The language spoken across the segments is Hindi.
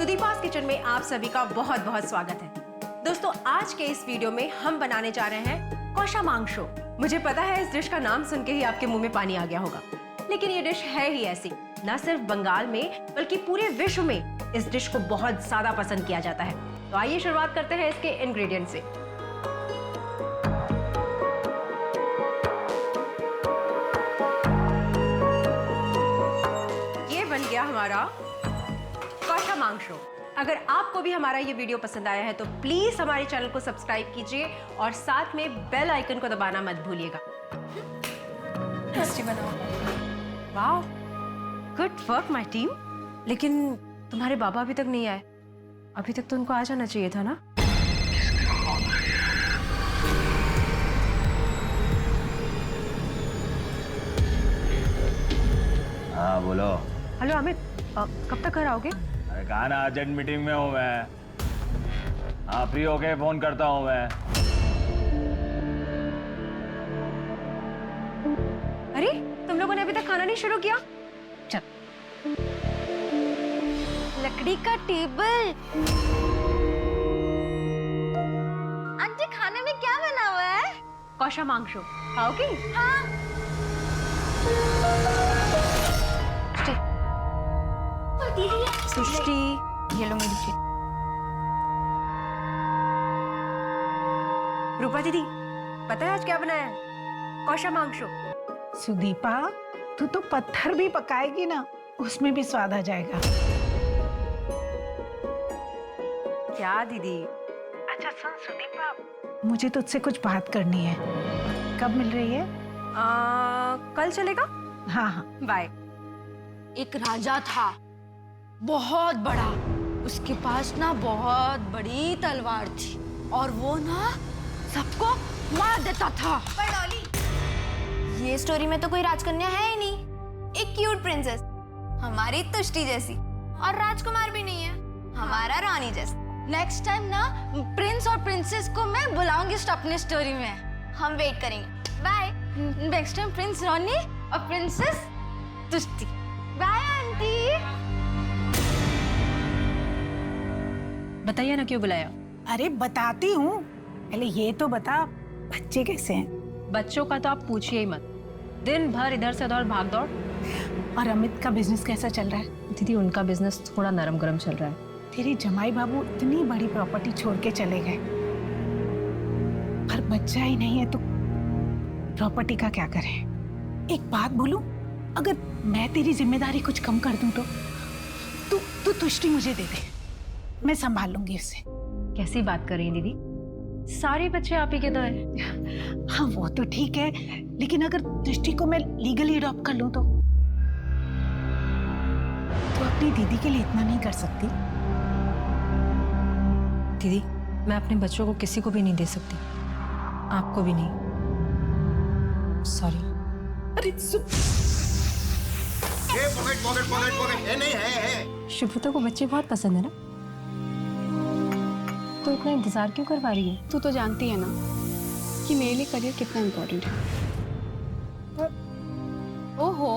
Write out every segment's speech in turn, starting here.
सुदीपा's किचन में आप सभी का बहुत बहुत स्वागत है। दोस्तों, आज के इस वीडियो में हम बनाने जा रहे हैं कौशामांगशो। मुझे पता है इस डिश का नाम सुन के ही आपके मुंह में पानी आ गया होगा, लेकिन ये डिश है ही ऐसी। न सिर्फ बंगाल में बल्कि पूरे विश्व में इस डिश को बहुत ज्यादा पसंद किया जाता है। तो आइए शुरुआत करते हैं इसके इंग्रेडिएंट से। ये बन गया हमारा कौशामांगशो। अगर आपको भी हमारा ये वीडियो पसंद आया है तो प्लीज हमारे चैनल को सब्सक्राइब कीजिए और साथ में बेल आइकन को दबाना मत भूलिएगा। टेस्टी बनाओ। Wow, good work my team. लेकिन तुम्हारे बाबा अभी तक नहीं आए। अभी तक तो उनको आ जाना चाहिए था ना। हाँ बोलो। हेलो अमित, कब तक घर आओगे? अरे कहा ना, अर्जेंट मीटिंग में हूँ मैं। हाँ, फ्री होके फोन करता हूँ मैं। अरे तुम लोगों ने अभी तक खाना नहीं शुरू किया? चल। लकड़ी का टेबल। आंटी, खाने में क्या बना हुआ है? कौशामांगशो खाओगी? हाँ। सृष्टि, ये लो मेरी प्लेट। रूपा दीदी, पता है आज क्या बनाया है? कौशामांगशो। सुदीपा, तू तो पत्थर भी पकाएगी ना, उसमें भी स्वाद आ जाएगा। क्या दीदी? अच्छा सुन सुदीपा, मुझे तुझसे कुछ बात करनी है। कब मिल रही है? कल चलेगा? हाँ हाँ। बाय। एक राजा था, बहुत बड़ा। उसके पास ना बहुत बड़ी तलवार थी और वो ना सबको मार देता था। पर डॉली, ये स्टोरी में तो कोई राजकन्या है ही नहीं। एक क्यूट प्रिंसेस, हमारी तुष्टि जैसी, और राजकुमार भी नहीं है, हमारा रानी जैसा। नेक्स्ट टाइम ना प्रिंस और प्रिंसेस को मैं बुलाऊंगी अपने स्टोरी में। हम वेट करेंगे। बाय। नेक्स्ट टाइम प्रिंस रानी और प्रिंसेस तुष्टि। Bye aunty. बताइए ना क्यों बुलाया? अरे बताती हूँ, पहले ये तो बता, बच्चे कैसे हैं? बच्चों का तो आप पूछिए ही मत। दिन भर इधर से उधर भाग दौड़। और अमित का बिजनेस कैसा चल रहा है? दीदी, उनका बिजनेस थोड़ा नरम गरम चल रहा है। तेरे जमाई बाबू इतनी बड़ी प्रॉपर्टी छोड़ के चले गए, पर बच्चा ही नहीं है तो प्रॉपर्टी का क्या करें? एक बात बोलूं, अगर मैं तेरी जिम्मेदारी कुछ कम कर दूं तो तू तुष्टि मुझे दे दे, मैं संभाल लूंगी उसे। कैसी बात कर रही हैं दीदी? सारे बच्चे आप ही के तो हैं। हाँ वो तो ठीक है, लेकिन अगर तुष्टि को मैं लीगली अडॉप्ट कर लूं तो अपनी दीदी के लिए इतना नहीं कर सकती? दीदी, मैं अपने बच्चों को किसी को भी नहीं दे सकती, आपको भी नहीं। सॉरी। अरे ये पॉकेट, ये नहीं है। शुभ्रता को बच्चे बहुत पसंद है ना, तो इतना इंतजार क्यों करवा रही है? तू तो जानती है ना कि मेरे लिए करियर कितना इम्पोर्टेंट है। ओहो,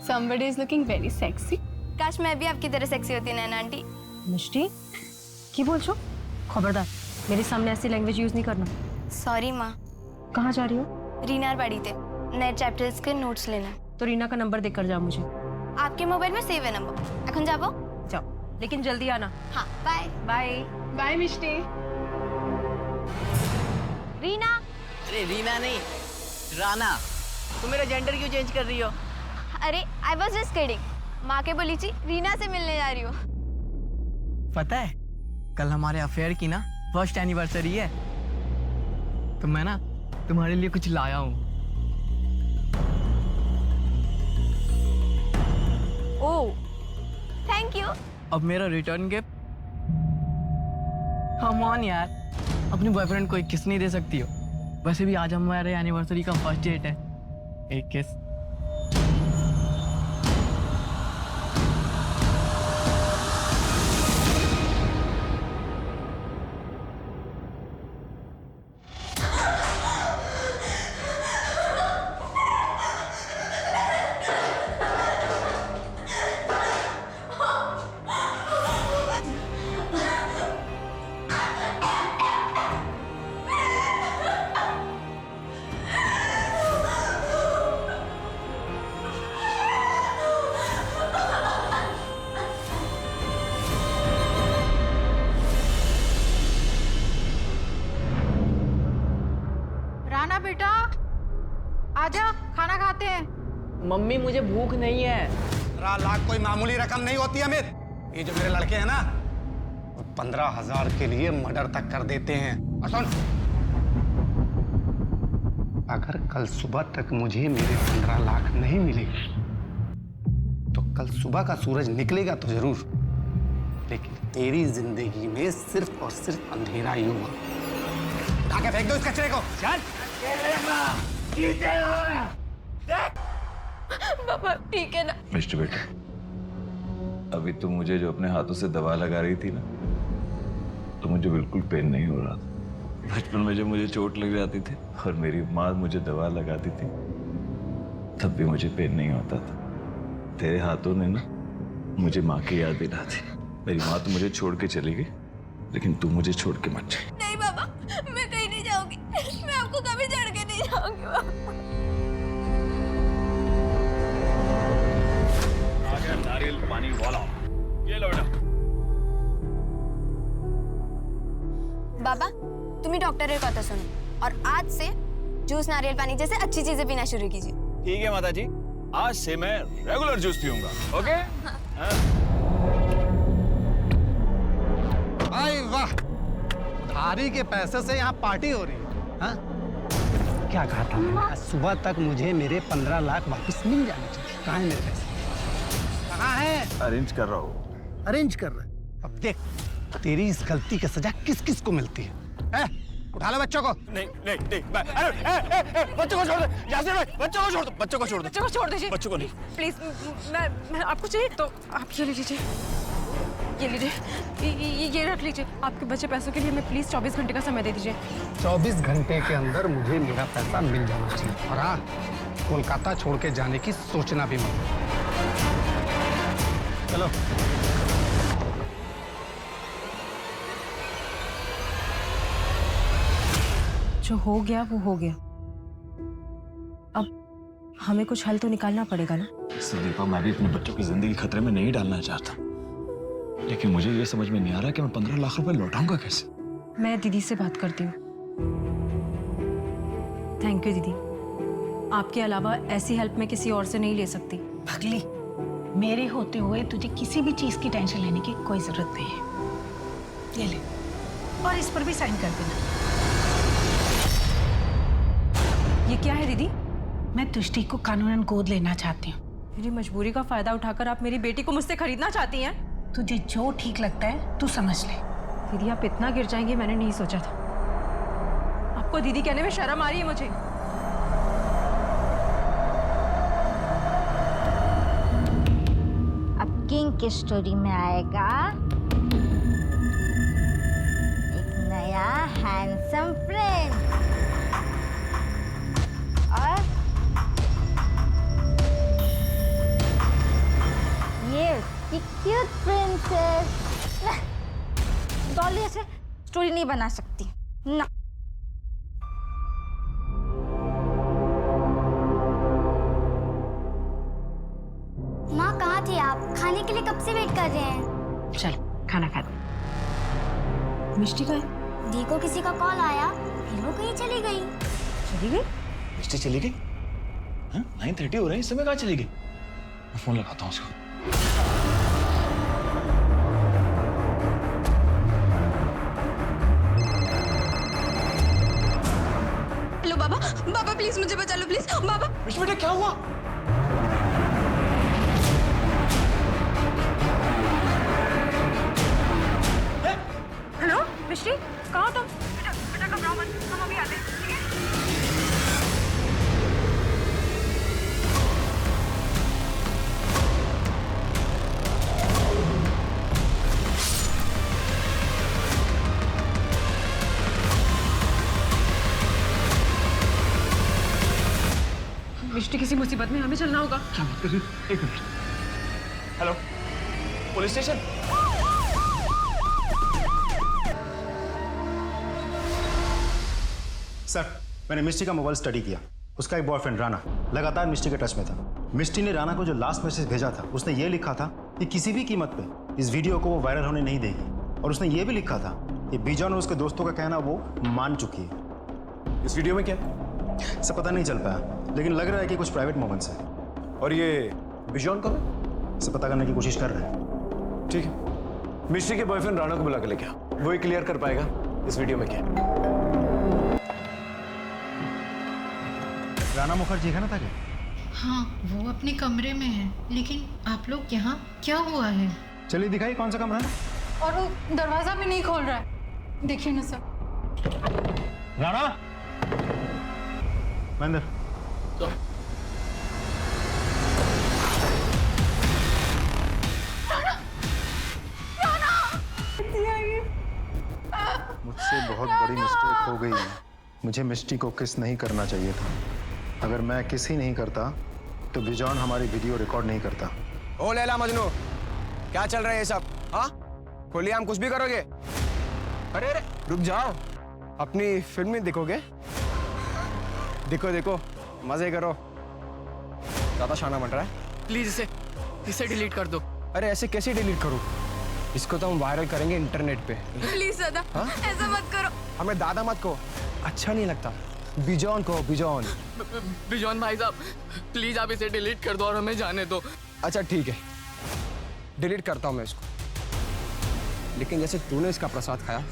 somebody is looking very sexy। काश मैं भी आपकी तरह सेक्सी होती नैना आंटी। मिष्टी, की बोल छो? खबरदार, मेरे सामने ऐसी लैंग्वेज यूज नहीं करना। सॉरी माँ। कहाँ जा रही हो? रीनार बाड़ी थे, नए चैप्टर्स के नोट्स लेना। तो रीना का नंबर देकर जा मुझे। आपके मोबाइल में सेव है नंबर। এখন যাবো? जाओ, लेकिन जल्दी आना। हाँ, बाय। बाय। बाय मिष्टी। रीना। अरे रीना नहीं, राना। तुम मेरा जेंडर क्यों चेंज कर रही हो? अरे आई वॉज जस्ट किडिंग। माँ के बोली थी रीना से मिलने जा रही हो। पता है, कल हमारे अफेयर की ना फर्स्ट एनिवर्सरी है, तो मैं ना तुम्हारे लिए कुछ लाया हूँ। ओह, थैंक यू। अब मेरा रिटर्न गिफ्ट। कम ऑन यार, अपने बॉयफ्रेंड को एक किस नहीं दे सकती हो? वैसे भी आज हमारे एनिवर्सरी का फर्स्ट डेट है। एक किस। मम्मी मुझे भूख नहीं है। 15 लाख कोई मामूली रकम नहीं होती अमित। ये जो मेरे लड़के हैं ना, वो 15,000 के लिए मर्डर तक कर देते हैं। और सुन, अगर कल सुबह तक मुझे मेरे 15 लाख नहीं मिले तो कल सुबह का सूरज निकलेगा तो जरूर, लेकिन तेरी जिंदगी में सिर्फ और सिर्फ अंधेरा ही होगा। उठा के फेंक दो इस कचरे को। चल। पापा ठीक है ना? मिस्टर बेटा, अभी तुम मुझे जो अपने हाथों से दवा लगा रही थी ना, तो मुझे बिल्कुल पेन नहीं हो रहा था। बचपन में जब मुझे चोट लग जाती थी और मेरी माँ मुझे दवा लगाती थी, तब भी मुझे पेन नहीं होता था। तेरे हाथों ने ना मुझे माँ की याद दिला दी। मेरी माँ तो मुझे छोड़ के चली गई, लेकिन तू मुझे छोड़ के मत जा। नहीं बाबा, मैं कहीं नहीं जाऊंगी। मैं आपको कभी छोड़ के नहीं जाऊंगी बाबा। आ गया नारियल पानी वाला। ये लो बेटा। बाबा, तुम्ही डॉक्टर कथा सुनो और आज से जूस नारियल पानी जैसे अच्छी चीजें पीना शुरू कीजिए। ठीक है माता जी, आज से मैं रेगुलर जूस पीऊंगा। ओके? भाई वाह, उधारी के पैसे से यहाँ पार्टी हो रही है। हाँ? क्या कहा था मैंने? आज सुबह तक मुझे मेरे 15 लाख वापस मिल जाने चाहिए। कहाँ है मेरे पैसे? कहाँ है? अरेंज कर रहा हूँ। अरेंज कर रहा है। अब देख, तेरी इस गलती की सजा किस किस को मिलती है? उठा लो बच्चों को। नहीं नहीं नहीं, बच्चों को छोड़ दे। यासिर भाई, बच्चों को छोड़ दो। बच्चों को छोड़ दो। बच्चों को छोड़ दीजिए। बच्चों को नहीं। प्लीज, मैं आपको चाहिए तो आप ये लीजिए, ये लीजिए, ये रख लीजिए। आपके बचे पैसों के लिए मैं प्लीज 24 घंटे का समय दे दीजिए। 24 घंटे के अंदर मुझे मेरा पैसा मिल जाना चाहिए। और हाँ, कोलकाता छोड़ के जाने की सोचना भी मत। चलो। जो हो गया वो हो गया। अब हमें कुछ हल तो निकालना पड़ेगा ना। दीपा, मैं भी अपने बच्चों की जिंदगी खतरे में नहीं डालना चाहता, लेकिन मुझे ये समझ में नहीं आ रहा कि मैं 15 लाख रुपए लौटाऊंगा कैसे। मैं दीदी से बात करती हूँ। थैंक यू दीदी, आपके अलावा ऐसी हेल्प मैं किसी और से नहीं ले सकती। पगली, मेरे होते हुए तुझे किसी भी चीज की टेंशन लेने की कोई जरूरत नहीं है। ये ले, और इस पर भी साइन कर देना। ये क्या है दीदी? मैं तुष्टि को कानूनन गोद लेना चाहती हूँ। मेरी मजबूरी का फायदा उठाकर आप मेरी बेटी को मुझसे खरीदना चाहती हैं? तुझे जो ठीक लगता है तू समझ ले। दीदी, आप इतना गिर जाएंगे मैंने नहीं सोचा था। आपको दीदी कहने में शर्म आ रही है मुझे। अब किंग की स्टोरी में आएगा एक नया हैंडसम फ्रेंड और ये उसकी क्यूट प्रिंसेस। डॉली ऐसे स्टोरी नहीं बना सकती ना। माँ कहाँ थे आप? खाने के लिए कब से वेट कर रहे हैं। चल खाना खा दे। मिष्टी का है? दी को किसी का कॉल आया, फिर वो कहीं चली गई। चली गई? मिस्टी चली गई? 9:30 हो रहे हैं, इस समय कहाँ चली गई? मैं फोन लगाता हूँ उसको। हेलो बाबा, बाबा प्लीज मुझे बचा लो प्लीज। बाबा मिस्टी बेटा, क्या हुआ? हेलो मिष्टी, कहाँ हो तुम? बेटा घबराओ मत, हम अभी आते हैं, ठीक है? मिष्टी किसी मुसीबत में, हमें चलना होगा। एक minute. Hello, police station? Sir, मैंने मिस्टी का मोबाइल स्टडी किया। उसका एक बॉयफ्रेंड राना लगातार मिस्टी के टच में था। मिस्टी ने राना को जो लास्ट मैसेज भेजा था, उसने ये लिखा था कि किसी भी कीमत पे इस वीडियो को वो वायरल होने नहीं देगी। और उसने ये भी लिखा था कि बीजॉन और उसके दोस्तों का कहना वो मान चुकी है। इस वीडियो में क्या? सब पता नहीं चल पाया, लेकिन लग रहा है कि कुछ प्राइवेट मोमेंट्स है। और ये बिजॉन कौन है? इसे पता करने की कोशिश कर रहे हैं। ठीक है, मिस्टी के बॉयफ्रेंड राणा को बुला के लेके आओ, वो ही क्लियर कर पाएगा इस वीडियो में क्या है। राणा मुखर्जी है ना ताकि? हाँ, वो अपने कमरे में है, लेकिन आप लोग यहाँ क्या हुआ है? चलिए दिखाइए कौन सा कमरा है। और वो दरवाजा भी नहीं खोल रहा है, देखिए ना सर। राणा, अंदर। मुझसे बहुत बड़ी मिस्टेक हो गई है। मुझे मिस्टी को किस नहीं करना चाहिए था। अगर मैं किस ही नहीं करता तो बिजॉन हमारी वीडियो रिकॉर्ड नहीं करता। ओ लैला मजनू, क्या चल रहा है ये सब? हाँ, खुली हम कुछ भी करोगे? अरे अरे रुक जाओ, अपनी फिल्म में देखोगे? देखो देखो, मजे करो। ज्यादा शाना बन रहा है। प्लीज इसे डिलीट कर दो। अरे ऐसे कैसे डिलीट करूं? इसको तो हम वायरल करेंगे इंटरनेट पे। प्लीज दादा, ऐसा मत करो। हमें दादा मत को, अच्छा नहीं लगता। बिजॉन को, बिजॉन। बिजॉन भाई साहब, प्लीज आप इसे डिलीट कर दो और हमें जाने दो। अच्छा ठीक है, डिलीट करता हूँ मैं इसको। लेकिन जैसे तूने इसका प्रसाद खाया,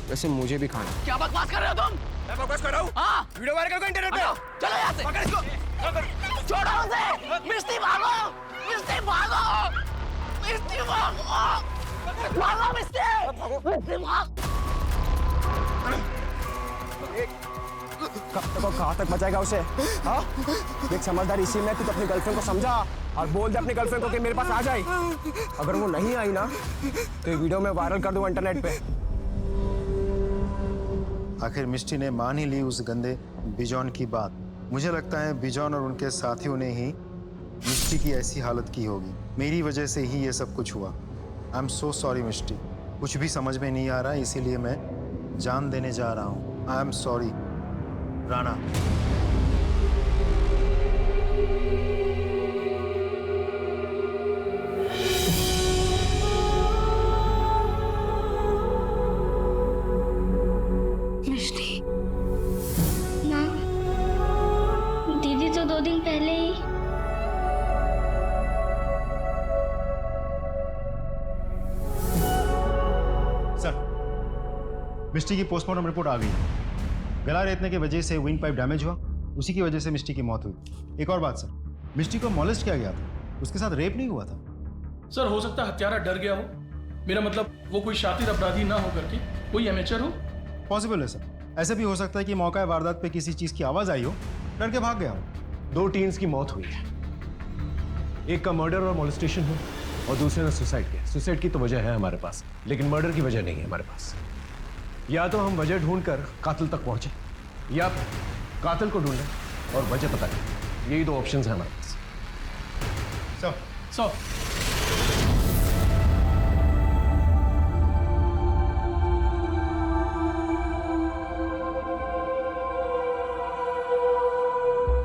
वैसे मुझे भी खाना। क्या बकवास कर रहे हो तुम? मैं बकवास कर रहा हूँ? हाँ। वीडियो वायरल करो इंटरनेट पे। चलो यहाँ से। पकड़ इसको। छोड़ो उसे। मिस्टी भागो, मिस्टी भागो, मिस्टी भागो, भागो मिस्टी, मिस्टी भाग। कहाँ तक बचाएगा उसे? हाँ? देख समझदार इसी में, तू तो अपनी गर्लफ्रेंड को समझा और बोल दे अपनी गर्लफ्रेंड को कि मेरे पास आ जाए। अगर वो नहीं आई ना तो ये वीडियो मैं वायरल कर दूंगा इंटरनेट पे। आखिर मिस्टी ने मान ही ली उस गंदे बिजॉन की बात। मुझे लगता है बिजॉन और उनके साथियों ने ही मिस्टी की ऐसी हालत की होगी। मेरी वजह से ही ये सब कुछ हुआ। आई एम सो सॉरी मिस्टी। कुछ भी समझ में नहीं आ रहा, इसीलिए मैं जान देने जा रहा हूँ। I am sorry Rana. Mishti, माँ, दीदी तो 2 दिन पहले ही। सर, मिस्टी की पोस्टमार्टम रिपोर्ट आ गई है। गला रेतने की वजह से विंड पाइप डैमेज हुआ, उसी की वजह से मिस्टी की मौत हुई। एक और बात सर, मिस्टी को मॉलेस्ट किया गया था, उसके साथ रेप नहीं हुआ था। सर हो सकता है हत्यारा डर गया हो। मेरा मतलब वो कोई शातिर अपराधी ना हो करके कोई एमेचर हो। पॉसिबल है सर। ऐसा भी हो सकता है कि मौका वारदात पे किसी चीज की आवाज आई हो, डर के भाग गया हो। 2 टीन्स की मौत हुई है, एक का मर्डर और मोलेस्टेशन हुआ और दूसरे ने सुसाइड किया। सुसाइड की तो वजह है हमारे पास, लेकिन मर्डर की वजह नहीं है हमारे पास। या तो हम वजह ढूंढकर कातिल तक पहुंचे, या फिर कातिल को ढूंढें और वजह पता करें। यही 2 ऑप्शंस हैं हमारे पास। सो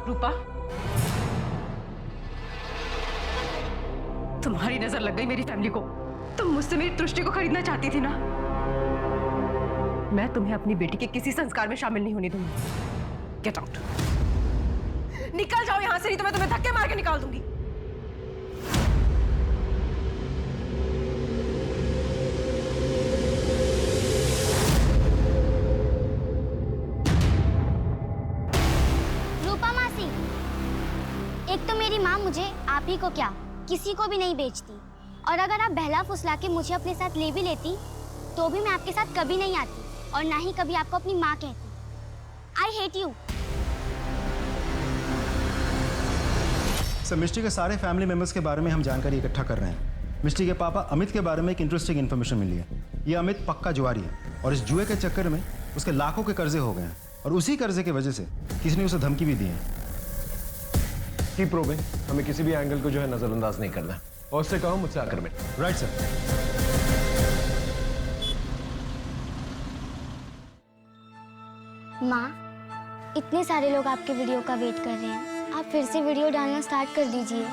रूपा, तुम्हारी नजर लग गई मेरी फैमिली को। तुम मुझसे मेरी दृष्टि को खरीदना चाहती थी ना। मैं तुम्हें अपनी बेटी के किसी संस्कार में शामिल नहीं होने दूंगी। Get out. निकल जाओ यहां से, नहीं तो मैं तुम्हें धक्के मार के निकाल दूंगी। रूपा मासी, एक तो मेरी माँ मुझे आप ही को क्या किसी को भी नहीं बेचती, और अगर आप बहला फुसला के मुझे अपने साथ ले भी लेती तो भी मैं आपके साथ कभी नहीं आती और ना ही कभी आपको अपनी माँ कहती। I hate you. सर, मिस्टी के सारे फैमिली मेंबर्स के बारे में हम जानकारी इकट्ठा कर रहे हैं। मिस्टी के पापा अमित के बारे में एक इंटरेस्टिंग इन्फॉर्मेशन मिली है। ये अमित पक्का जुआरी है और इस जुए के चक्कर में उसके लाखों के कर्जे हो गए हैं और उसी कर्जे की वजह से किसी ने उसे धमकी भी दी है। की प्रूविंग, हमें किसी भी एंगल को जो है नजरअंदाज नहीं करना है। और उससे कहो मुझसे आकर मिल। Right sir. माँ, इतने सारे लोग आपके वीडियो का वेट कर रहे हैं, आप फिर से वीडियो डालना स्टार्ट कर दीजिए।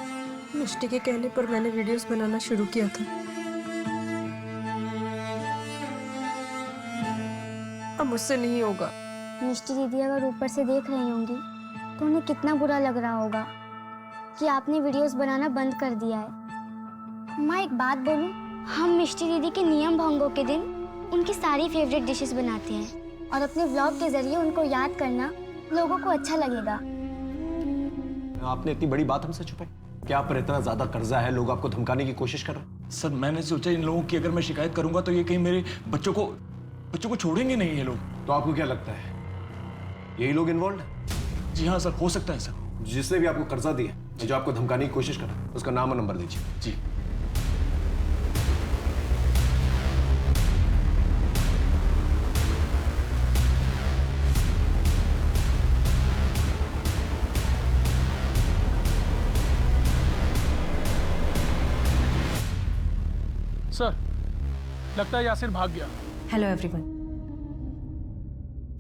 मिष्टी के कहने पर मैंने वीडियोस बनाना शुरू किया था। अब मुझसे नहीं होगा। मिष्टी दीदी अगर ऊपर से देख रही होंगी तो उन्हें कितना बुरा लग रहा होगा। कि आपने वीडियोस बनाना बंद कर दिया है। माँ एक बात बोलूं, हम मिष्टी दीदी के नियम भंगों के दिन उनकी सारी फेवरेट डिशेस बनाते हैं और अपने व्लॉग के जरिए उनको याद करना लोगों को अच्छा लगेगा। आपने इतनी बड़ी बात हमसे छुपाई? क्या आप पर इतना ज्यादा कर्जा है, लोग आपको धमकाने की कोशिश कर रहे हैं? सर मैंने सोचा इन लोगों की अगर मैं शिकायत करूंगा तो ये कहीं मेरे बच्चों को छोड़ेंगे नहीं ये लोग। तो आपको क्या लगता है यही लोग इन्वॉल्व है? जी हाँ सर, हो सकता है सर। जिसने भी आपको कर्जा दिया, जो आपको धमकाने की कोशिश कर रहा है, उसका नाम और नंबर दीजिए। जी। सर लगता है यासिर भाग गया। हेलो एवरीवन,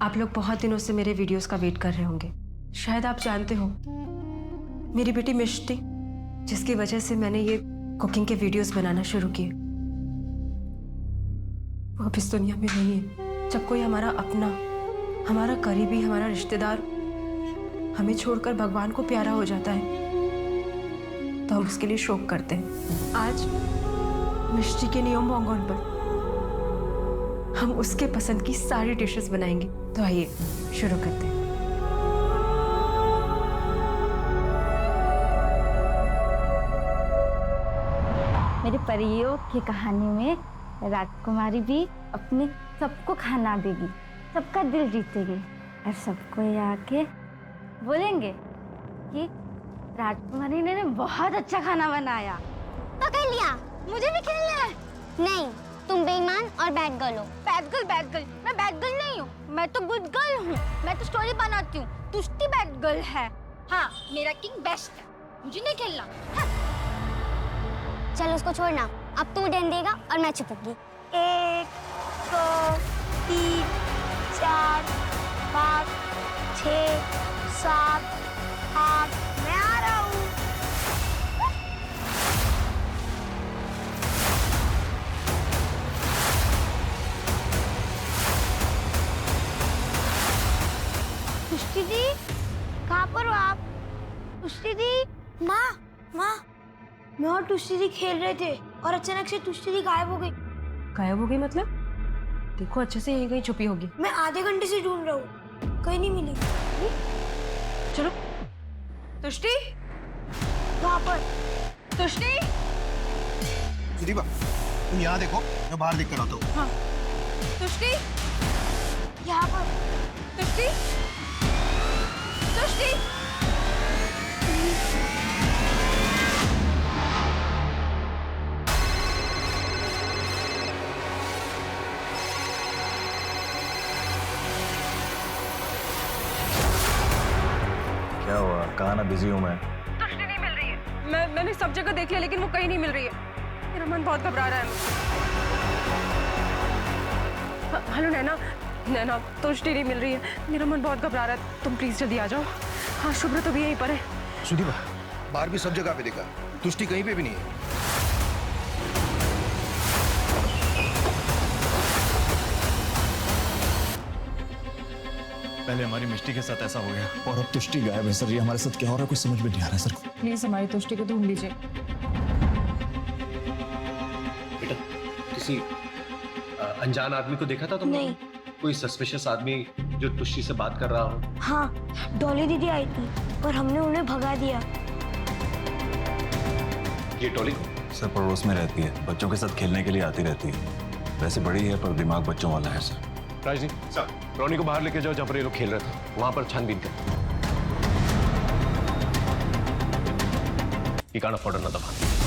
आप लोग बहुत दिनों से मेरे वीडियोस का वेट कर रहे होंगे। शायद आप जानते हो मेरी बेटी मिष्टी, जिसकी वजह से मैंने ये कुकिंग के वीडियोस बनाना शुरू किए, वो अब इस दुनिया में नहीं है। जब कोई हमारा अपना, हमारा करीबी, हमारा रिश्तेदार हमें छोड़कर भगवान को प्यारा हो जाता है तो हम उसके लिए शोक करते हैं। आज मिष्टी के नियम भंगों पर हम उसके पसंद की सारी डिशेस बनाएंगे। तो आइए शुरू करते हैं। मेरी परियों की कहानी में राजकुमारी भी अपने सबको खाना देगी, सबका दिल जीतेगी और सबको ये आके बोलेंगे कि राजकुमारी ने बहुत अच्छा खाना बनाया। पकड़ लिया, मुझे भी खेलना है। नहीं, तुम बेईमान और बैड गर्ल हो। Bad girl? मैं बैड गर्ल नहीं हूँ, मैं तो गुड गर्ल हूँ। मैं तो स्टोरी बनाती हूँ, तुष्टि बैड गर्ल है। हाँ, मेरा किंग बेस्ट है, मुझे नहीं खेलना। हाँ। चल उसको छोड़ना, अब तू डेन देगा और मैं छुपूंगी। 1 2 3 4 5 6 7 8 मैं आ रहा हूँ। तुष्टि दी, कहाँ पर हो आप? तुष्टि दी, माँ मैं और तुष्टि दी खेल रहे थे और अचानक से तुष्टि दी गायब हो गई। गायब हो गई मतलब? देखो अच्छे से, यहीं कहीं छुपी होगी। मैं आधे घंटे से ढूंढ रहा हूँ, कहीं नहीं मिली। चलो। तुष्टि, वहाँ पर। तुष्टि। सुदीपा, तुम यहाँ देखो, मैं बाहर देख कर आता हूँ। हाँ। तुष्टि, यहाँ पर। तुष्टि, तुष्टि। क्या हुआ? कहाँ ना बिजी हूँ मैं। तुष्टि नहीं मिल रही है। मैंने सब जगह देख लिया लेकिन वो कहीं नहीं मिल रही है। मेरा मन बहुत घबरा रहा है। हेलो नैना, तुष्टि नहीं मिल रही है। मेरा मन बहुत घबरा रहा है, तुम प्लीज जल्दी आ जाओ। हाँ, शुभ्र तो भी यहीं पर है। सुदीपा, बाहर भी सब जगह पे देखा, तुष्टि कहीं पे भी नहीं है। पहले हमारी मिष्टी के साथ ऐसा हो गया और अब तुष्टि गायब है सर। ये हमारे साथ क्या हो रहा है कुछ समझ में नहीं आ रहा है सर। प्लीज हमारी तुष्टि को ढूंढ लीजिए। बेटा, किसी अनजान आदमी को देखा था तुमने? नहीं। कोई सस्पिशियस आदमी जो तुष्टि से बात कर रहा हो? हाँ, डॉली दीदी आई थी पर हमने उन्हें भगा दिया। ये डॉली सर पड़ोस में रहती है, बच्चों के साथ खेलने के लिए आती रहती है। वैसे बड़ी है पर दिमाग बच्चों वाला है सर। राज जी, सर रोनी को बाहर लेके जाओ, जहाँ पर ये लोग खेल रहे थे वहां पर छानबीन कर। ये काना फॉर्डर ना दबा।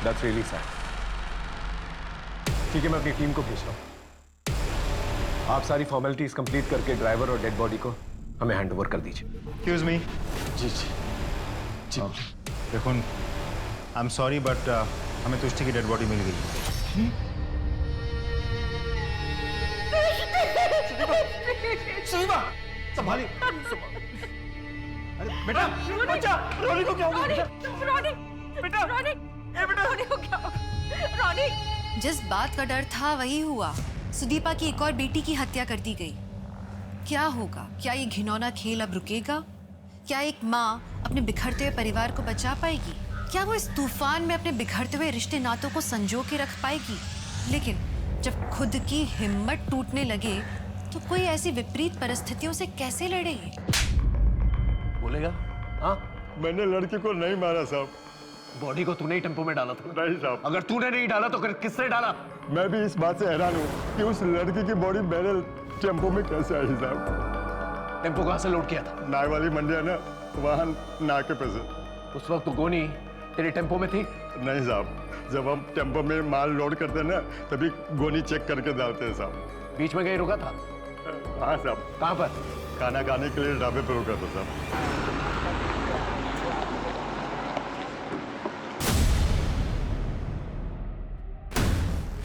That's really sad. ठीक है, मैं अपनी टीम को भेज रहा हूँ। आप सारी फॉर्मेलिटीज कंप्लीट करके ड्राइवर और डेड बॉडी को हमें हैंड ओवर कर दीजिए। Excuse me. जी जी जी देखो, आई एम सॉरी बट हमें तुष्टि की डेड बॉडी मिल गई। संभालिए। अरे बेटा, बच्चा, रोनी को क्या हो गया? रोनी, बेटा, रोनी, रोनी को क्या हो गया? रोनी। जिस बात का डर था वही हुआ। सुदीपा की एक और बेटी की हत्या कर दी गई। क्या होगा? क्या ये घिनौना खेल अब रुकेगा? क्या एक माँ अपने बिखरते हुए परिवार को बचा पाएगी? क्या वो इस तूफान में अपने बिखरते हुए रिश्ते नातों को संजो के रख पाएगी? लेकिन जब खुद की हिम्मत टूटने लगे तो कोई ऐसी विपरीत परिस्थितियों से कैसे लड़े? बोलेगा? हाँ, मैंने लड़की को नहीं मारा साहब। बॉडी को तूने ही टेम्पो में डाला था? नहीं साहब। अगर तूने नहीं डाला तो किसने डाला? मैं भी इस बात से हैरान हूँ कि उस लड़की की बॉडी मेरे टेम्पो में कैसे आई साहब। टेम्पो कहाँ से लोड किया था? नाय वाली मंडी है ना, वहाँ नाके पे से। उस वक्त तो गोनी तेरे टेम्पो में थी? नहीं साहब, जब हम टेम्पो में माल लोड करते हैं ना तभी गोनी चेक करके डालते हैं साहब। बीच में कहीं रुका था? हाँ साहब। कहाँ पर? खाना खाने के लिए ढाबे पर रुका था साहब।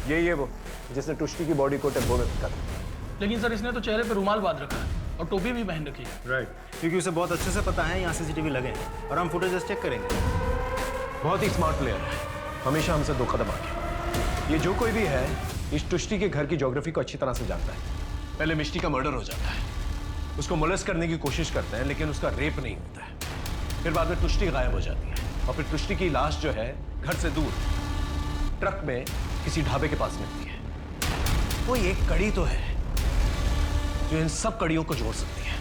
ये वो जिसने तुष्टि की बॉडी को टेम्पो में फेंका था। लेकिन सर इसने तो चेहरे पे रुमाल बांध रखा है और टोपी भी पहन रखी है। राइट, क्योंकि उसे बहुत अच्छे से पता है यहाँ सीसीटीवी लगे हैं और हम फुटेजेस चेक करेंगे। बहुत ही स्मार्ट प्लेयर है, हमेशा हमसे 2 कदम आगे। ये जो कोई भी है इस तुष्टि के घर की ज्योग्राफी को अच्छी तरह से जानता है। पहले मिष्टी का मर्डर हो जाता है, उसको मोलेस्ट करने की कोशिश करते हैं लेकिन उसका रेप नहीं होता है। फिर बाद में तुष्टि गायब हो जाती है और फिर तुष्टि की लाश जो है घर से दूर ट्रक में किसी ढाबे के पास मिलती है। वो एक कड़ी तो है जो इन सब कड़ियों को जोड़ सकती है।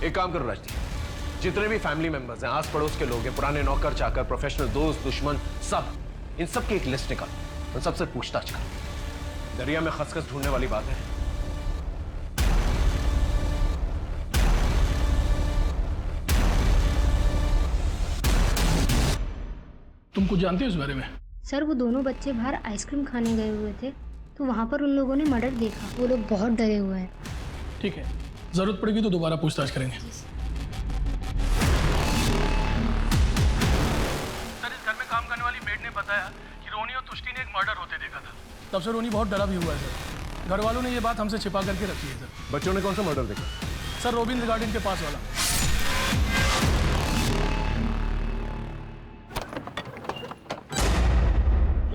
एक काम करो राजदीप, जितने भी फैमिली मेंबर्स हैं, आस पड़ोस के लोग हैं, पुराने नौकर चाकर, प्रोफेशनल दोस्त, दुश्मन, सब, इन सब की एक लिस्ट निकालो, उन सबसे पूछताछ करो। दरिया में खसखस ढूंढने वाली बात है। तुम कुछ जानते हो इस बारे में? सर वो दोनों बच्चे बाहर आइसक्रीम खाने गए हुए थे तो वहाँ पर उन लोगों ने मर्डर देखा। वो लोग बहुत डरे हुए हैं। ठीक है, जरूरत पड़ेगी तो दोबारा पूछताछ करेंगे। सर इस घर में काम करने वाली मेड ने बताया कि रोनी और तुष्टि ने एक मर्डर होते देखा था। तब से रोनी बहुत डरा भी हुआ है सर। घर वालों ने ये बात हमसे छिपा करके रखी है सर। बच्चों ने कौन सा मर्डर देखा? सर रोबिन गार्डन के पास वाला।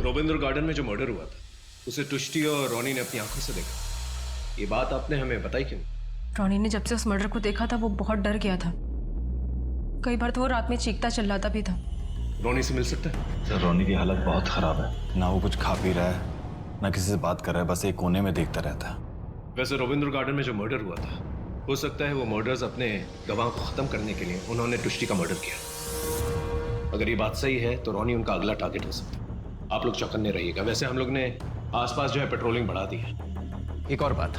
रोबिंद्र गार्डन में जो मर्डर हुआ था उसे तुष्टि और रोनी ने अपनी आंखों से देखा। ये बात आपने हमें बताई क्यों? रोनी ने जब से उस मर्डर को देखा था वो बहुत डर गया था। कई बार तो वो रात में चीखता चिल्लाता भी था। रोनी से मिल सकता है? सर रोनी की हालत बहुत खराब है, ना वो कुछ खा पी रहा है ना किसी से बात कर रहा है, बस एक कोने में देखता रहता है। वैसे रोबिंद्र गार्डन में जो मर्डर हुआ था हो सकता है वो मर्डर्स अपने गवाह को खत्म करने के लिए उन्होंने तुष्टि का मर्डर किया। अगर ये बात सही है तो रोनी उनका अगला टारगेट हो सकता है। आप लोग चौकन्ने रहिएगा। वैसे हम लोग ने आसपास जो है पेट्रोलिंग बढ़ा दी है। एक और बात,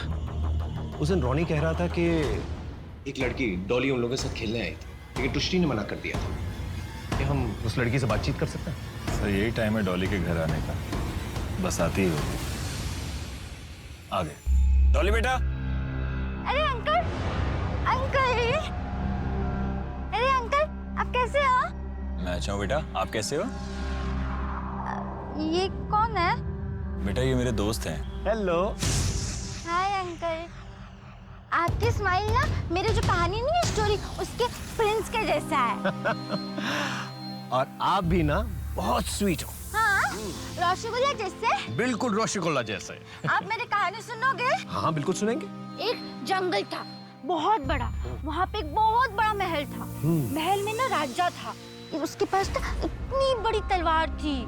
उस दिन रोनी कह रहा था कि एक लड़की डॉली उन लोगों के साथ खेलने आई थी लेकिन तुष्टि ने मना कर दिया था। क्या हम उस लड़की से बातचीत कर सकते हैं? सर यही टाइम है डॉली के घर आने का, बस आती ही होगी। आ गए। डॉली बेटा। अरे अंकल, अंकल, अरे अंकल आप कैसे हो? मैं अच्छा हूँ बेटा, आप कैसे हो? ये कौन है? बेटा ये मेरे दोस्त हैं। हेलो। Hi uncle. आपकी स्माइल ना मेरे जो कहानी नहीं है स्टोरी उसके प्रिंस के जैसा है। और आप भी ना बहुत स्वीट हो। हाँ, रसगुल्ला जैसे। बिल्कुल रसगुल्ला जैसे। आप मेरी कहानी सुनोगे? हाँ बिल्कुल सुनेंगे। एक जंगल था बहुत बड़ा, वहाँ पे एक बहुत बड़ा महल था। महल में ना राजा था, उसके पास ना इतनी बड़ी तलवार थी।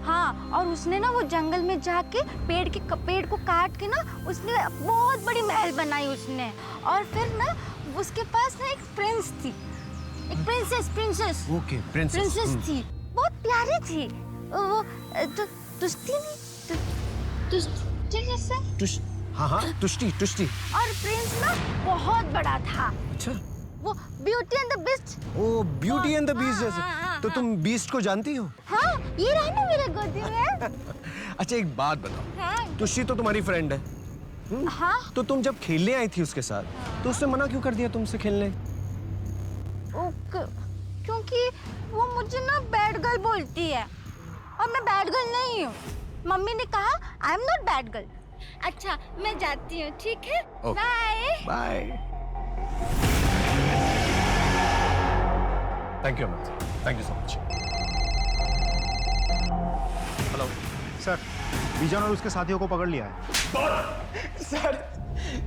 हाँ, और उसने ना वो जंगल में जाके पेड़ को काट के ना उसने बहुत बड़ी महल बनाई उसने। और फिर ना उसके पास ना एक प्रिंस थी, एक प्रिंसेस। ओके, प्रिंसेस थी, बहुत प्यारी थी वो। तुष्टि जैसे। हाँ तुष्टि। और प्रिंस ना बहुत बड़ा था। अच्छा, वो ब्यूटी एंड द बीस्ट। ओ ब्यूटी एंड द बीस्ट जैसे। तो तुम बीस्ट को जानती हो? हाँ, ये रहा ना मेरे गोदी में। अच्छा एक बात बताओ, हाँ। तुष्टि तो तुम्हारी फ्रेंड है, हाँ? तो तुम जब खेलने आई थी उसके साथ तो उसने मना क्यों कर दिया तुमसे खेलने? क्योंकि वो मुझे ना बैड गर्ल बोलती है और मैं बैड गर्ल नहीं हूँ। मम्मी ने कहा I am not bad girl. अच्छा मैं जाती हूँ, ठीक है? Bye bye. Thank you Amit, thank you so much. Hello sir, Bijan और उसके साथियों को पकड़ लिया है।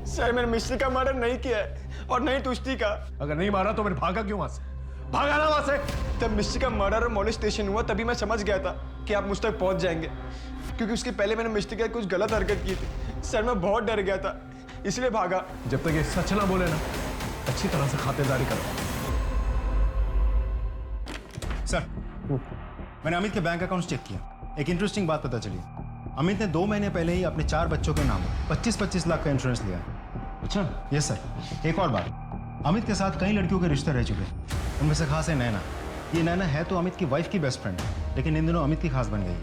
सर मैंने मिस्टी का मर्डर नहीं किया है और नहीं तुष्टि का। अगर नहीं मारा तो फिर भागा क्यों वहां से? भागा ना वहां से। जब मिस्टी का मर्डर और मोलेस्टेशन हुआ तभी मैं समझ गया था कि आप मुझ तक पहुंच जाएंगे, क्योंकि उसके पहले मैंने मिस्टी के साथ कुछ गलत हरकत की थी। सर मैं बहुत डर गया था, इसलिए भागा। जब तक ये सच ना बोले ना, अच्छी तरह से खातिरदारी करो। सर, मैंने अमित के बैंक अकाउंट्स चेक किया। एक इंटरेस्टिंग बात पता चली। अमित ने 2 महीने पहले ही अपने 4 बच्चों के नाम 25-25 लाख का इंश्योरेंस लिया है। अच्छा? Yes sir. एक और बात, अमित के साथ कई लड़कियों के रिश्ते रह चुके हैं। उनमें से खास है नैना। ये नैना है तो अमित की वाइफ की बेस्ट फ्रेंड है, लेकिन इन दिनों अमित की खास बन गई है।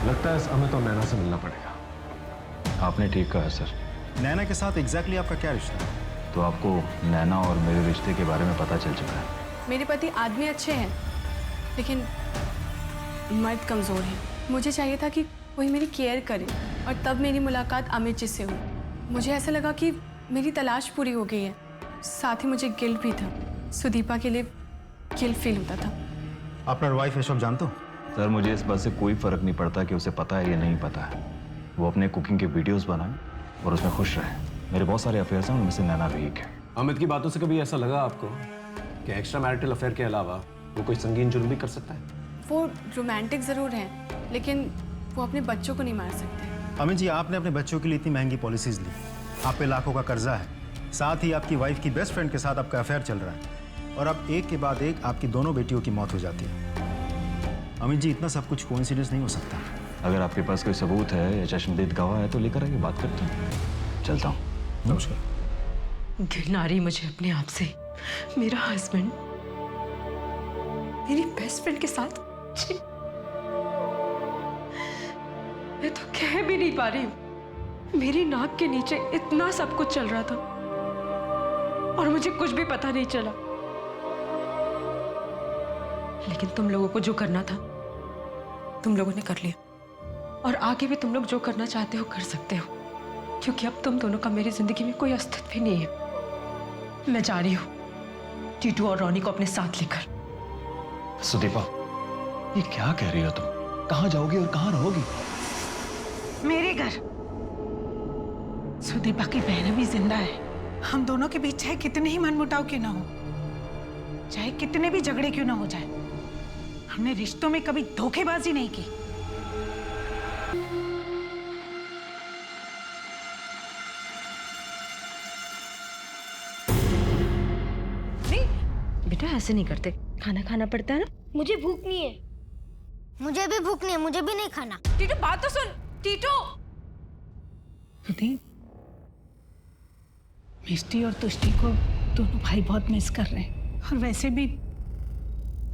लगता है अमित और नैना से मिलना पड़ेगा। आपने ठीक कहा सर। नैना के साथ एग्जैक्टली आपका क्या रिश्ता है? तो आपको नैना और मेरे रिश्ते के बारे में पता चल चुका है। मेरे पति आदमी अच्छे हैं, लेकिन मर्द कमज़ोर है। मुझे चाहिए था कि कोई मेरी केयर करे, और तब मेरी मुलाकात अमित जी से हुई। मुझे ऐसा लगा कि मेरी तलाश पूरी हो गई है। साथ ही मुझे गिल्ट भी था। सुदीपा के लिए गिल्ट फील होता था। आपका वाइफ ये सब जानते हो? सर मुझे इस बात से कोई फर्क नहीं पड़ता कि उसे पता है या नहीं पता है। वो अपने कुकिंग के वीडियोस बनाए और उसमें खुश रहे। मेरे बहुत सारे अफेयर्स हैं, उनमें से नैना भी एक है। अमित की बातों से कभी ऐसा लगा आपको कि एक्स्ट्रा मैरिटल अफेयर के अलावा वो कोई संगीन जुर्म भी कर सकता है? वो रोमांटिक ज़रूर हैं, लेकिन वो अपने बच्चों को नहीं मार सकते। अमित जी, आपने अपने बच्चों के लिए इतनी महंगी पॉलिसीज ली, आप पे लाखों का कर्जा है, साथ ही आपकी वाइफ की बेस्ट फ्रेंड के साथ आपका अफेयर चल रहा है, और अब एक के बाद एक आपकी दोनों बेटियों की मौत हो जाती है। अमित जी, इतना सब कुछ कोइंसिडेंस नहीं हो सकता। अगर आपके पास कोई सबूत है या चश्मदीद गवाह है तो लेकर आइए, बात करते हैं। चलता हूँ। नमस्कार। घृणा रही मुझे अपने आप से। मेरा हस्बैंड मेरी बेस्ट फ्रेंड के साथ, मैं तो कह भी नहीं पा रही हूँ। मेरी नाक के नीचे इतना सब कुछ चल रहा था और मुझे कुछ भी पता नहीं चला। लेकिन तुम लोगों को जो करना था तुम लोगों ने कर लिया, और आगे भी तुम लोग जो करना चाहते हो कर सकते हो, क्योंकि अब तुम दोनों का मेरी जिंदगी में कोई अस्तित्व ही नहीं है। मैं जा रही हूँ टीटू और रोनी को अपने साथ लेकर। सुदीपा, ये क्या कह रही हो तुम? कहाँ जाओगी और कहाँ रहोगी? मेरे घर। सुदीपा की बहन भी जिंदा है। हम दोनों के बीच चाहे कितने ही मनमुटाव क्यों ना हो, चाहे कितने भी झगड़े क्यों ना हो जाए, हमने रिश्तों में कभी धोखेबाजी नहीं की। बेटा ऐसे नहीं करते, खाना खाना पड़ता है ना। मुझे भूख नहीं है। मुझे भी भूख नहीं है, मुझे भी नहीं खाना। टीटू बात तो सुन। टीटू, मिष्टी और तुष्टी को दोनों भाई बहुत मिस कर रहे हैं, और वैसे भी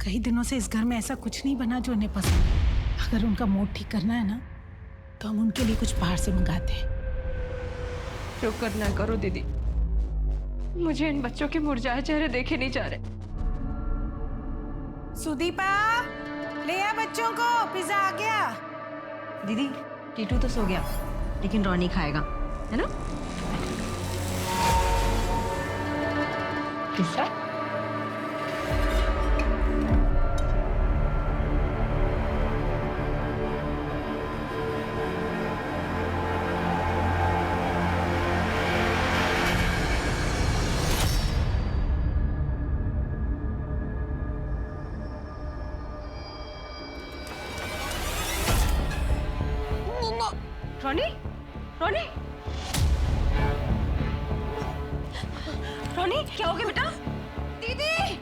कई दिनों से इस घर में ऐसा कुछ नहीं बना जो उन्हें पसंद है। अगर उनका मूड ठीक करना है ना, तो हम उनके लिए कुछ बाहर से मंगाते हैं। जो करना करो दीदी, मुझे इन बच्चों के मुरझाए चेहरे देखे नहीं जा रहे। सुदीपा, ले आ बच्चों को, पिज्जा आ गया। दीदी, टीटू तो सो गया, लेकिन रोनी खाएगा, है ना? पिज्जा? रोनी, रोनी, रोनी, क्या हो गया बेटा? दीदी,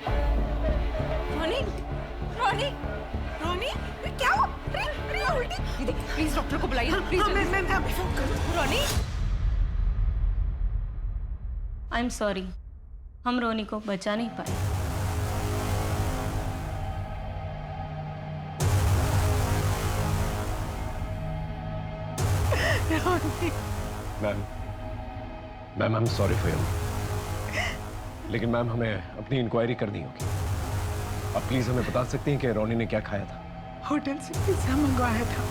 रोनी, रोनी, रोनी, क्या हो? अरे उल्टी। दीदी, प्लीज डॉक्टर को बुलाइए, प्लीज। मैं अभी फोन करूँ। रोनी, आई एम सॉरी, हम रोनी को बचा नहीं पाए। Ma'am I am sorry for you, लेकिन मैम हमें अपनी इंक्वायरी करनी होगी। आप प्लीज हमें बता सकती हैं कि रोनी ने क्या खाया था? होटल से पिज्जा मंगवाया था,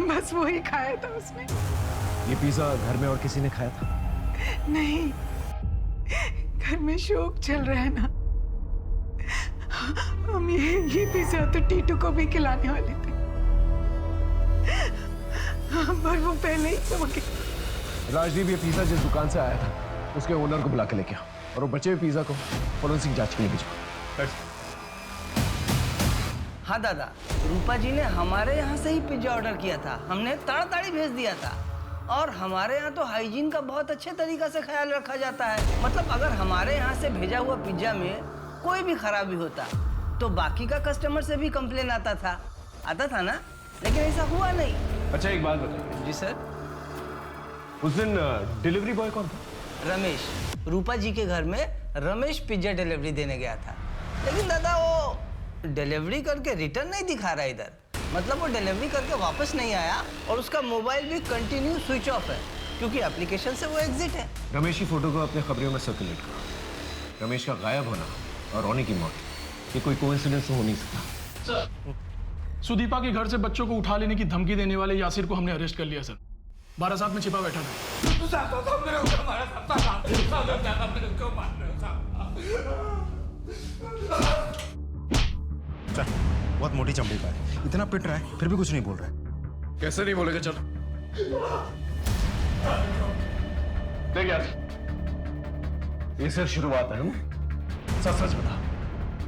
बस वही खाया था उसने। ये पिज्जा घर में और किसी ने खाया था? नहीं, घर में शोक चल रहा है ना, हम ये पिज्जा तो टीटू को भी खिलाने वाले थे, पर वो पहले ही सो गए। राजदीप, ये पिज्जा जिस दुकान से आया था उसके ओनर को बुला के लेके आओ और वो बचे हुए पिज्जा को फोरेंसिक जांच के लिए भेजो। हाँ दादा, रूपा जी ने हमारे यहाँ से ही पिज्जा ऑर्डर किया था, हमने ताड़ाताड़ी भेज दिया था। और हमारे यहाँ तो हाइजीन का बहुत अच्छे तरीका से ख्याल रखा जाता है। मतलब अगर हमारे यहाँ से भेजा हुआ पिज्जा में कोई भी खराबी होता तो बाकी का कस्टमर से भी कंप्लेन आता था ना, लेकिन ऐसा हुआ नहीं। अच्छा एक बात बताइए। जी सर। उस दिन डिलीवरी बॉय कौन था? रमेश, रूपा जी के घर में रमेश पिज्जा डिलीवरी देने गया था, लेकिन दादा वो डिलीवरी करके रिटर्न नहीं दिखा रहा इधर। मतलब वो डिलीवरी करके वापस नहीं आया और उसका मोबाइल भी कंटिन्यू स्विच ऑफ है क्योंकि एप्लीकेशन से वो एग्जिट है। रमेश की फोटो को अपने खबरों में सर्कुलेट करो। रमेश का गायब होना और रोनी की मौत, ये कोई कोइंसिडेंस हो नहीं सकता। सर, सुदीपा के घर से बच्चों को उठा लेने की धमकी देने वाले यासिर को हमने अरेस्ट कर लिया सर। 12 साथ में छिपा बैठा था। चल, बहुत मोटी चमड़ी का है, इतना पिट रहा है फिर भी कुछ नहीं बोल रहा है। कैसे नहीं बोलेगा? चल देख यार, ये सिर्फ शुरुआत है। सच सच बता,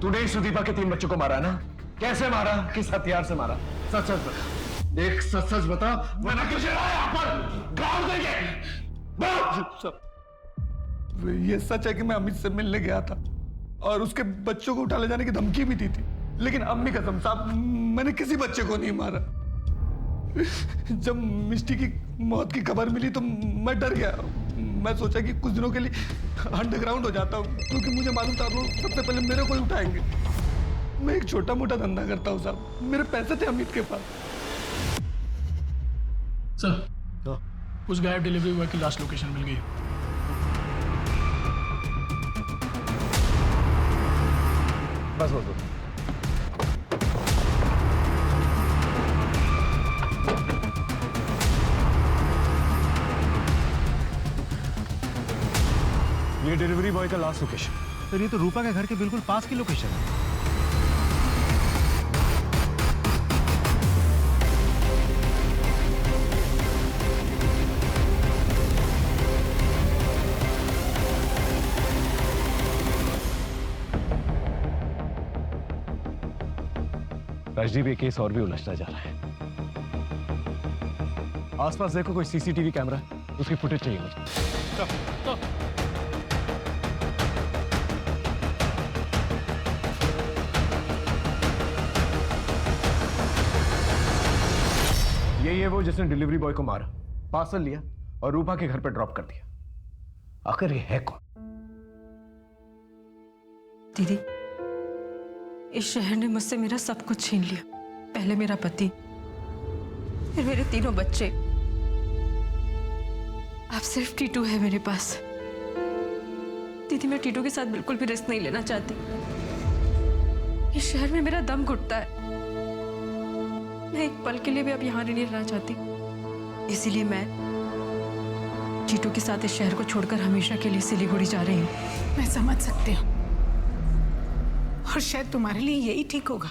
तूने ही सुदीपा के 3 बच्चों को मारा है ना? कैसे मारा, किस हथियार से मारा? सच सच बता, एक सच सच बता। मैंने कुछ यहाँ पर ग्राउंड देंगे। ये सच है कि मैं अमित से मिलने गया था और उसके बच्चों को उठा ले जाने की धमकी भी दी थी, लेकिन अम्मी कसम साहब मैंने किसी बच्चे को नहीं मारा। जब मिष्टी की मौत की खबर मिली तो मैं डर गया। मैं सोचा कि कुछ दिनों के लिए अंडरग्राउंड हो जाता हूँ, क्योंकि मुझे मालूम था आप लोग सबसे पहले मेरे को ही उठाएंगे। मैं एक छोटा मोटा धंधा करता हूँ साहब, मेरे पैसे थे अमित के पास। सर, उस गायब डिलीवरी बॉय की लास्ट लोकेशन मिल गई। बस बस ये डिलीवरी बॉय का लास्ट लोकेशन। सर ये तो रूपा के घर के बिल्कुल पास की लोकेशन है। राजदीप, ये केस और भी उलझता जा रहा है। आसपास देखो कोई सीसीटीवी कैमरा, उसकी फुटेज चाहिए मुझे। यही है वो जिसने डिलीवरी बॉय को मारा, पार्सल लिया और रूपा के घर पर ड्रॉप कर दिया। आखिर ये है कौन? दीदी, इस शहर ने मुझसे मेरा सब कुछ छीन लिया। पहले मेरा पति, फिर मेरे 3 बच्चे, अब सिर्फ टीटू है मेरे पास। दीदी, मैं टीटू के साथ बिल्कुल भी रिस्क नहीं लेना चाहती। इस शहर में मेरा दम घुटता है। मैं एक पल के लिए भी अब यहाँ नहीं रहना चाहती। इसीलिए मैं टीटू के साथ इस शहर को छोड़कर हमेशा के लिए सिलीगुड़ी जा रही हूँ। मैं समझ सकती हूँ और शायद तुम्हारे लिए यही ठीक होगा।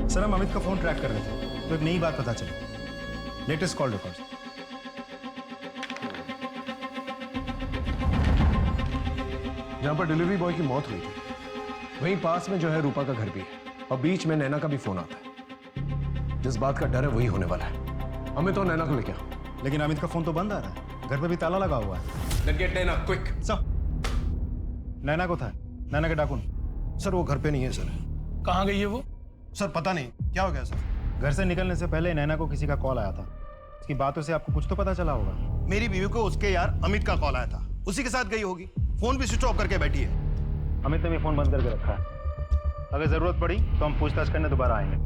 सर हम अमित का फोन ट्रैक कर रहे थे तो एक नई बात पता चली। Latest call record. जहां पर डिलीवरी बॉय की मौत हुई थी वहीं पास में जो है रूपा का घर भी है और बीच में नैना का भी फोन आता है। जिस बात का डर है वही होने वाला है। अमित और नैना को लेके आओ। लेकिन अमित का फोन तो बंद आ रहा है, घर पे भी ताला लगा हुआ है। Let's get Naina, quick. Sir Naina को था, नैना के डाकुन। सर वो घर पे नहीं है सर। कहाँ गई है वो? सर पता नहीं क्या हो गया सर। घर से निकलने से पहले नैना को किसी का कॉल आया था। इसकी बातों से आपको कुछ तो पता चला होगा। मेरी बीवी को उसके यार अमित का कॉल आया था, उसी के साथ गई होगी। फोन भी स्विच ऑफ करके बैठी है। अमित ने भी फोन बंद करके रखा है। अगर जरूरत पड़ी तो हम पूछताछ करने दोबारा आएंगे।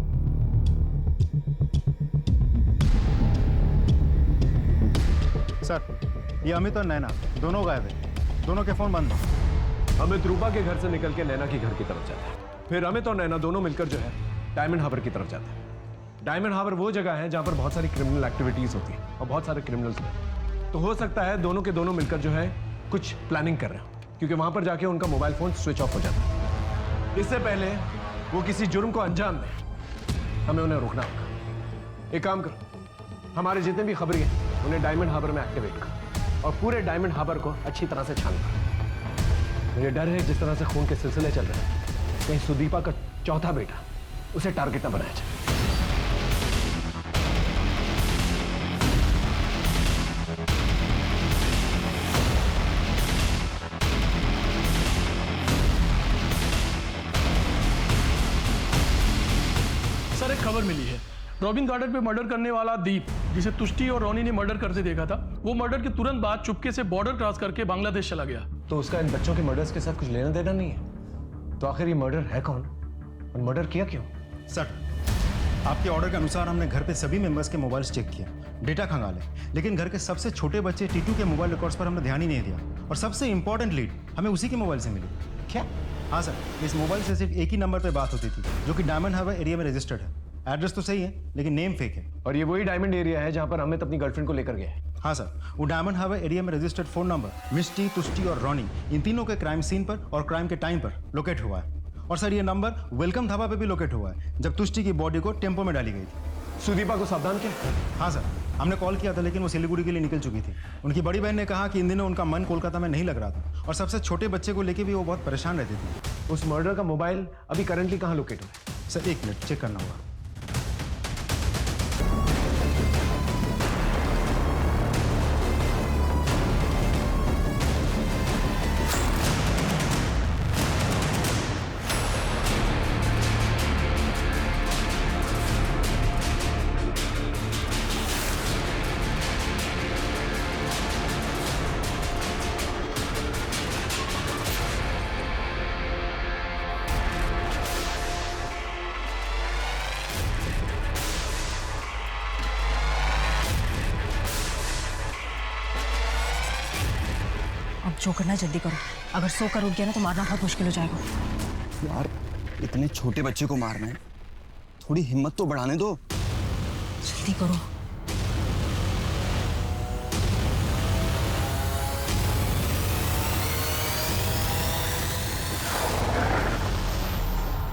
सर, ये अमित और नैना दोनों गायब है। दोनों के फोन बंद हैं। अमित रूपा के घर से निकल के नैना के घर की तरफ जाता है। फिर अमित और नैना दोनों मिलकर जो है डायमंड हार्बर की तरफ जाते हैं। डायमंड हार्बर वो जगह है जहां पर बहुत सारी क्रिमिनल एक्टिविटीज होती है और बहुत सारे क्रिमिनल्स हैं। तो हो सकता है दोनों के दोनों मिलकर जो है कुछ प्लानिंग कर रहे हो, क्योंकि वहां पर जाके उनका मोबाइल फोन स्विच ऑफ हो जाता है। इससे पहले वो किसी जुर्म को अंजाम दें, हमें उन्हें रोकना होगा। एक काम करो, हमारे जितने भी खबरी हैं उन्हें डायमंड हार्बर में एक्टिवेट करो और पूरे डायमंड हार्बर को अच्छी तरह से छान करो। मुझे डर है जिस तरह से खून के सिलसिले चल रहे हैं, कहीं सुदीपा का चौथा बेटा उसे टारगेट न बनाया जाए। सर, एक खबर मिली है। रॉबिन गार्डन पे मर्डर करने वाला दीप, जिसे तुष्टि और रोनी ने मर्डर करते देखा था, वो मर्डर के तुरंत बाद चुपके से बॉर्डर क्रॉस करके बांग्लादेश चला गया। तो उसका इन बच्चों के मर्डर्स के साथ कुछ लेना देना नहीं है। तो आखिर ये मर्डर है कौन और मर्डर किया क्यों? सर, आपके ऑर्डर के अनुसार हमने घर पे सभी मेंबर्स के मोबाइल्स चेक किया, डेटा खंगाले, लेकिन घर के सबसे छोटे बच्चे टीटू के मोबाइल रिकॉर्ड्स पर हमने ध्यान ही नहीं दिया। और सबसे इंपॉर्टेंट लीड हमें उसी के मोबाइल से मिली। क्या? हाँ सर, इस मोबाइल से सिर्फ एक ही नंबर पर बात होती थी, जो कि डायमंड हार्बर एरिया में रजिस्टर्ड है। एड्रेस तो सही है, लेकिन नेम फेक है। और ये वही डायमंड एरिया है जहां पर अमित अपनी गर्लफ्रेंड को लेकर गया है। हाँ सर, वो डायमंड हार्बर एरिया में रजिस्टर्ड फोन नंबर मिस्टी, तुष्टि और रोनी, इन तीनों के क्राइम सीन पर और क्राइम के टाइम पर लोकेट हुआ है। और सर, ये नंबर वेलकम ढाबा पे भी लोकेट हुआ है, जब तुष्टि की बॉडी को टेम्पो में डाली गई थी। सुदीपा को सावधान किया? हाँ सर, हमने कॉल किया था, लेकिन वो सिलीगुड़ी के लिए निकल चुकी थी। उनकी बड़ी बहन ने कहा कि इन दिनों उनका मन कोलकाता में नहीं लग रहा था, और सबसे छोटे बच्चे को लेकर भी वो बहुत परेशान रहती थी। उस मर्डर का मोबाइल अभी करंटली कहाँ लोकेट हुआ है? सर, 1 मिनट चेक करना होगा। अब जो करना है जल्दी करो, अगर सो कर उठ गया ना तो मारना बहुत मुश्किल हो जाएगा। यार, इतने छोटे बच्चे को मारना है, थोड़ी हिम्मत तो बढ़ाने दो। जल्दी करो।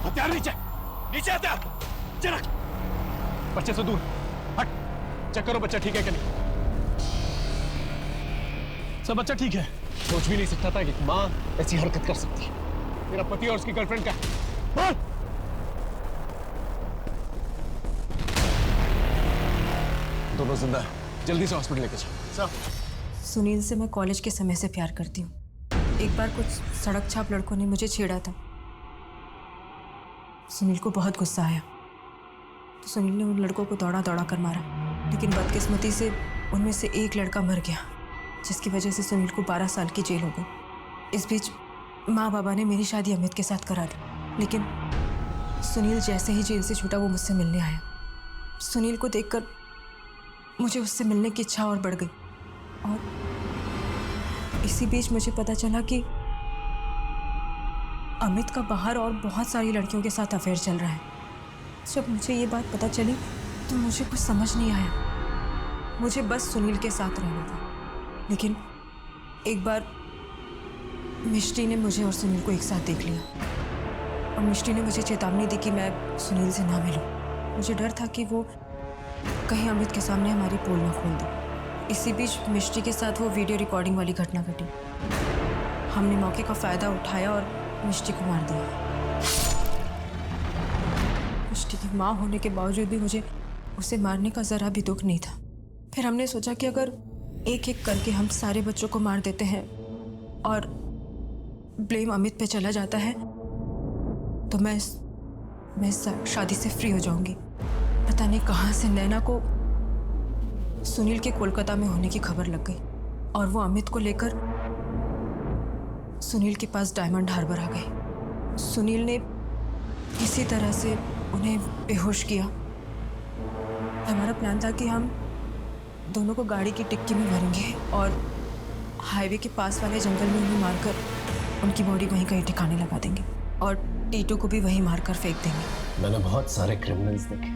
हथियार नीचे, नीचे हथियार, चल बच्चे से दूर हट। चेक करो बच्चा ठीक है कि नहीं। सब बच्चा ठीक है। सोच भी नहीं सकता था कि माँ ऐसी हरकत कर सकती है। मेरा पति और उसकी गर्लफ्रेंड का बोल। दोनों जिंदा है, जल्दी से हॉस्पिटल लेके चलो। सुनील से मैं कॉलेज के समय से प्यार करती हूँ। एक बार कुछ सड़क छाप लड़कों ने मुझे छेड़ा था। सुनील को बहुत गुस्सा आया तो सुनील ने उन लड़कों को दौड़ा दौड़ा कर मारा, लेकिन बदकिस्मती से उनमें से एक लड़का मर गया, जिसकी वजह से सुनील को 12 साल की जेल हो गई। इस बीच माँ बाबा ने मेरी शादी अमित के साथ करा दी, लेकिन सुनील जैसे ही जेल से छूटा वो मुझसे मिलने आया। सुनील को देखकर मुझे उससे मिलने की इच्छा और बढ़ गई, और इसी बीच मुझे पता चला कि अमित का बाहर और बहुत सारी लड़कियों के साथ अफेयर चल रहा है। जब मुझे ये बात पता चली तो मुझे कुछ समझ नहीं आया। मुझे बस सुनील के साथ रहना था, लेकिन एक बार मिष्टी ने मुझे और सुनील को एक साथ देख लिया, और मिष्टी ने मुझे चेतावनी दी कि मैं सुनील से ना मिलूं। मुझे डर था कि वो कहीं अमित के सामने हमारी पोल ना खोल दे। इसी बीच मिष्टी के साथ वो वीडियो रिकॉर्डिंग वाली घटना घटी। हमने मौके का फ़ायदा उठाया और मिष्टी को मार दिया। मिष्टी की माँ होने के बावजूद भी मुझे उसे मारने का ज़रा भी दुख नहीं था। फिर हमने सोचा कि अगर एक एक करके हम सारे बच्चों को मार देते हैं और ब्लेम अमित पे चला जाता है तो मैं शादी से फ्री हो जाऊंगी। पता नहीं कहाँ से नैना को सुनील के कोलकाता में होने की खबर लग गई, और वो अमित को लेकर सुनील के पास डायमंड हार्बर आ गई। सुनील ने किसी तरह से उन्हें बेहोश किया। हमारा प्लान था कि हम दोनों को गाड़ी की डिक्की में भरेंगे और हाईवे के पास वाले जंगल में उन्हें मारकर उनकी बॉडी वहीं कहीं ठिकाने लगा देंगे और टीटू को भी वहीं मारकर फेंक देंगे। मैंने बहुत सारे क्रिमिनल्स देखे,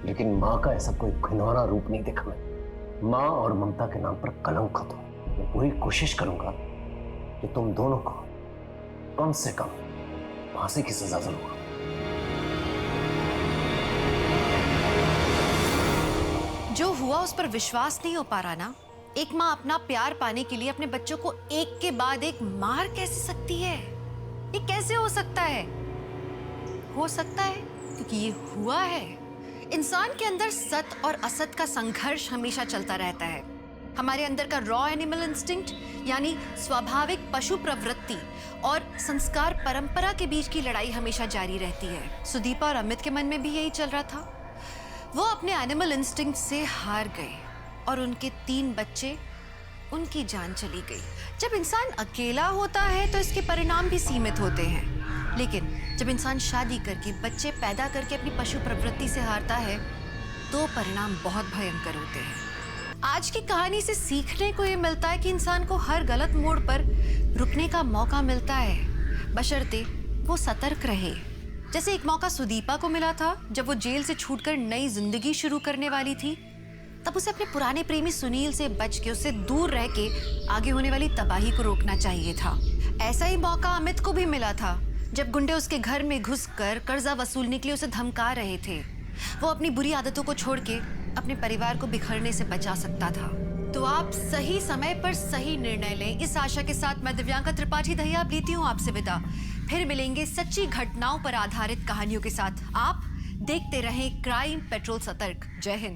लेकिन माँ का ऐसा कोई घिनौना रूप नहीं देखा मैं। माँ और ममता के नाम पर कलंक खत्म। मैं पूरी कोशिश करूंगा कि तुम दोनों को कम से कम फांसी की सजा जरूर हो। जो हुआ उस पर विश्वास नहीं हो पा रहा ना। एक माँ अपना प्यार पाने के लिए अपने बच्चों को एक के बाद एक मार कैसे सकती है? ये कैसे हो सकता है? हो सकता है क्योंकि ये हुआ है। इंसान के अंदर सत और असत का संघर्ष हमेशा चलता रहता है। हमारे अंदर का रॉ एनिमल इंस्टिंक्ट यानी स्वाभाविक पशु प्रवृत्ति और संस्कार परंपरा के बीच की लड़ाई हमेशा जारी रहती है। सुदीपा और अमित के मन में भी यही चल रहा था। वो अपने एनिमल इंस्टिंक्ट से हार गए और उनके 3 बच्चे, उनकी जान चली गई। जब इंसान अकेला होता है तो इसके परिणाम भी सीमित होते हैं, लेकिन जब इंसान शादी करके बच्चे पैदा करके अपनी पशु प्रवृत्ति से हारता है तो परिणाम बहुत भयंकर होते हैं। आज की कहानी से सीखने को ये मिलता है कि इंसान को हर गलत मोड़ पर रुकने का मौका मिलता है, बशर्ते वो सतर्क रहे। जैसे एक मौका सुदीपा को मिला था जब वो जेल से छूटकर नई जिंदगी शुरू करने वाली थी। तब उसे अपने पुराने प्रेमी सुनील से बच के, उससे दूर रह के आगे होने वाली तबाही को रोकना चाहिए था। ऐसा ही मौका अमित को भी मिला था जब गुंडे उसके घर में घुसकर कर्जा वसूलने के लिए उसे धमका रहे थे। वो अपनी बुरी आदतों को छोड़ के अपने परिवार को बिखरने से बचा सकता था। तो आप सही समय पर सही निर्णय लें, इस आशा के साथ मैं दिव्यांका त्रिपाठी दहिया लेती हूँ आपसे विदा। फिर मिलेंगे सच्ची घटनाओं पर आधारित कहानियों के साथ। आप देखते रहें क्राइम पेट्रोल सतर्क। जय हिंद।